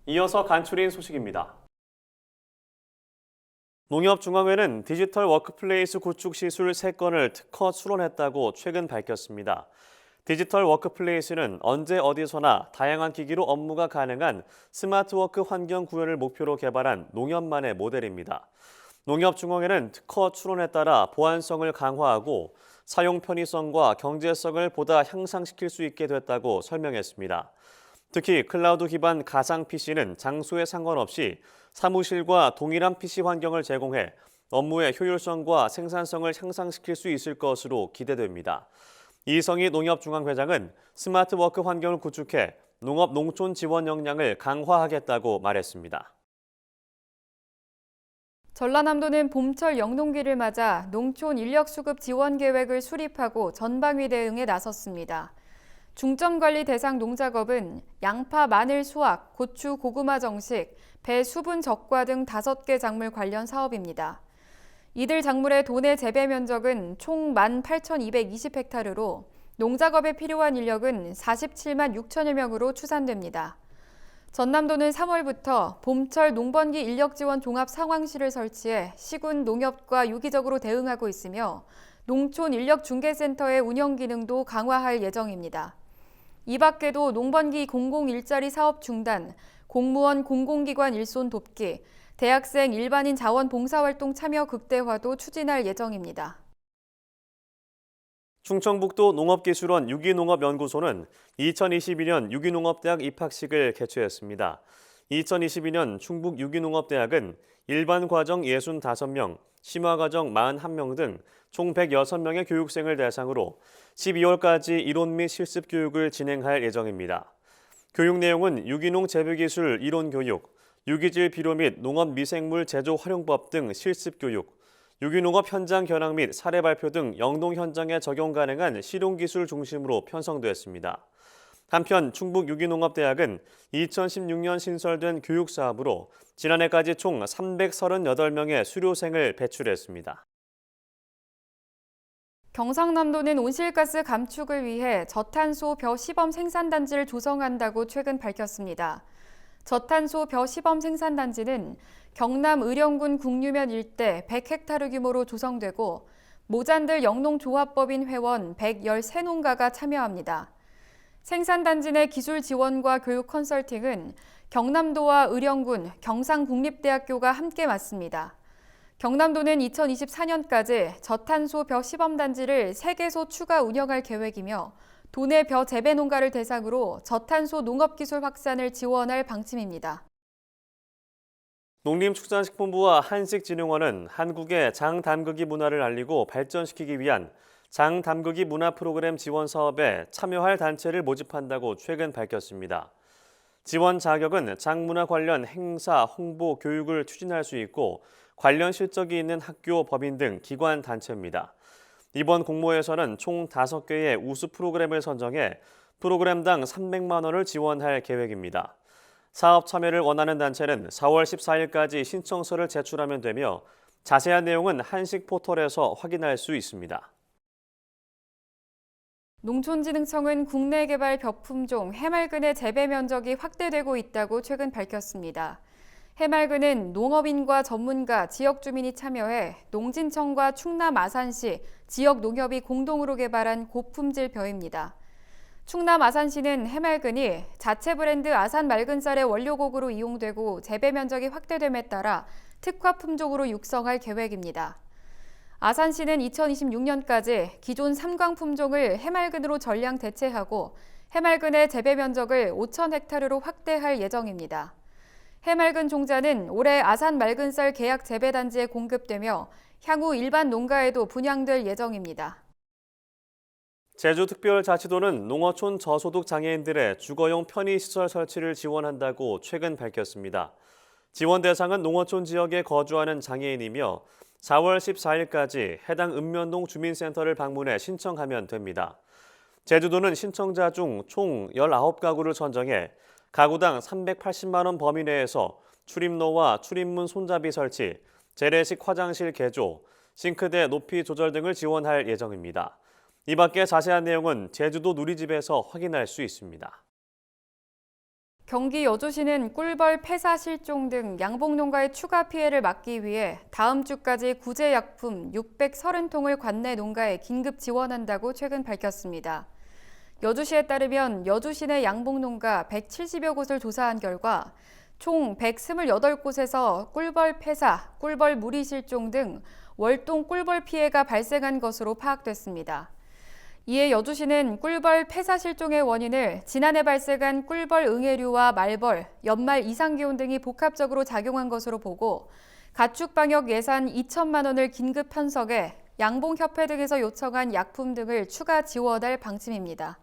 이어서 간추린 소식입니다. 농협중앙회는 디지털 워크플레이스 구축 시술 3건을 특허 출원했다고 최근 밝혔습니다. 디지털 워크플레이스는 언제 어디서나 다양한 기기로 업무가 가능한 스마트워크 환경 구현을 목표로 개발한 농협만의 모델입니다. 농협중앙회는 특허 출원에 따라 보안성을 강화하고 사용 편의성과 경제성을 보다 향상시킬 수 있게 됐다고 설명했습니다. 특히 클라우드 기반 가상 PC는 장소에 상관없이 사무실과 동일한 PC 환경을 제공해 업무의 효율성과 생산성을 향상시킬 수 있을 것으로 기대됩니다. 이성희 농협중앙회장은 스마트워크 환경을 구축해 농업 농촌 지원 역량을 강화하겠다고 말했습니다. 전라남도는 봄철 영농기를 맞아 농촌 인력 수급 지원 계획을 수립하고 전방위 대응에 나섰습니다. 중점관리 대상 농작업은 양파, 마늘 수확, 고추, 고구마 정식, 배 수분 적과 등 5개 작물 관련 사업입니다. 이들 작물의 도내 재배 면적은 총 18,220헥타르로 농작업에 필요한 인력은 47만 6천여 명으로 추산됩니다. 전남도는 3월부터 봄철 농번기 인력지원 종합상황실을 설치해 시군 농협과 유기적으로 대응하고 있으며 농촌 인력중개센터의 운영 기능도 강화할 예정입니다. 이 밖에도 농번기 공공일자리 사업 중단, 공무원 공공기관 일손 돕기, 대학생 일반인 자원 봉사활동 참여 극대화도 추진할 예정입니다. 충청북도 농업기술원 유기농업연구소는 2022년 유기농업대학 입학식을 개최했습니다. 2022년 충북 유기농업대학은 일반 과정 65명, 심화과정 41명 등 총 106명의 교육생을 대상으로 12월까지 이론 및 실습 교육을 진행할 예정입니다. 교육 내용은 유기농 재배기술 이론 교육, 유기질 비료 및 농업 미생물 제조 활용법 등 실습 교육, 유기농업 현장 견학 및 사례 발표 등 영농 현장에 적용 가능한 실용기술 중심으로 편성됐습니다. 한편 충북 유기농업대학은 2016년 신설된 교육사업으로 지난해까지 총 338명의 수료생을 배출했습니다. 경상남도는 온실가스 감축을 위해 저탄소 벼 시범 생산단지를 조성한다고 최근 밝혔습니다. 저탄소 벼 시범 생산단지는 경남 의령군 국류면 일대 100헥타르 규모로 조성되고 모잔들 영농조합법인 회원 113농가가 참여합니다. 생산단지 내 기술 지원과 교육 컨설팅은 경남도와 의령군, 경상국립대학교가 함께 맡습니다. 경남도는 2024년까지 저탄소 벼 시범단지를 3개소 추가 운영할 계획이며 도내 벼 재배 농가를 대상으로 저탄소 농업기술 확산을 지원할 방침입니다. 농림축산식품부와 한식진흥원은 한국의 장담그기 문화를 알리고 발전시키기 위한 장담그기 문화 프로그램 지원 사업에 참여할 단체를 모집한다고 최근 밝혔습니다. 지원 자격은 장문화 관련 행사, 홍보, 교육을 추진할 수 있고 관련 실적이 있는 학교, 법인 등 기관 단체입니다. 이번 공모에서는 총 5개의 우수 프로그램을 선정해 프로그램당 300만 원을 지원할 계획입니다. 사업 참여를 원하는 단체는 4월 14일까지 신청서를 제출하면 되며 자세한 내용은 한식 포털에서 확인할 수 있습니다. 농촌진흥청은 국내 개발 벼품종 해맑은의 재배 면적이 확대되고 있다고 최근 밝혔습니다. 해맑은은 농업인과 전문가, 지역 주민이 참여해 농진청과 충남 아산시, 지역 농협이 공동으로 개발한 고품질 벼입니다. 충남 아산시는 해맑은이 자체 브랜드 아산 맑은쌀의 원료곡으로 이용되고 재배 면적이 확대됨에 따라 특화 품종으로 육성할 계획입니다. 아산시는 2026년까지 기존 3광 품종을 해맑은으로 전량 대체하고 해맑은의 재배 면적을 5,000헥타르로 확대할 예정입니다. 해맑은 종자는 올해 아산 맑은쌀 계약 재배단지에 공급되며 향후 일반 농가에도 분양될 예정입니다. 제주특별자치도는 농어촌 저소득 장애인들의 주거용 편의시설 설치를 지원한다고 최근 밝혔습니다. 지원 대상은 농어촌 지역에 거주하는 장애인이며 4월 14일까지 해당 읍면동 주민센터를 방문해 신청하면 됩니다. 제주도는 신청자 중 총 19가구를 선정해 가구당 380만 원 범위 내에서 출입로와 출입문 손잡이 설치, 재래식 화장실 개조, 싱크대 높이 조절 등을 지원할 예정입니다. 이 밖에 자세한 내용은 제주도 누리집에서 확인할 수 있습니다. 경기 여주시는 꿀벌 폐사 실종 등 양봉농가의 추가 피해를 막기 위해 다음 주까지 구제약품 630통을 관내 농가에 긴급 지원한다고 최근 밝혔습니다. 여주시에 따르면 여주시 내 양봉농가 170여 곳을 조사한 결과 총 128곳에서 꿀벌 폐사, 꿀벌 무리 실종 등 월동 꿀벌 피해가 발생한 것으로 파악됐습니다. 이에 여주시는 꿀벌 폐사 실종의 원인을 지난해 발생한 꿀벌 응애류와 말벌, 연말 이상기온 등이 복합적으로 작용한 것으로 보고 가축 방역 예산 2천만 원을 긴급 편성해 양봉협회 등에서 요청한 약품 등을 추가 지원할 방침입니다.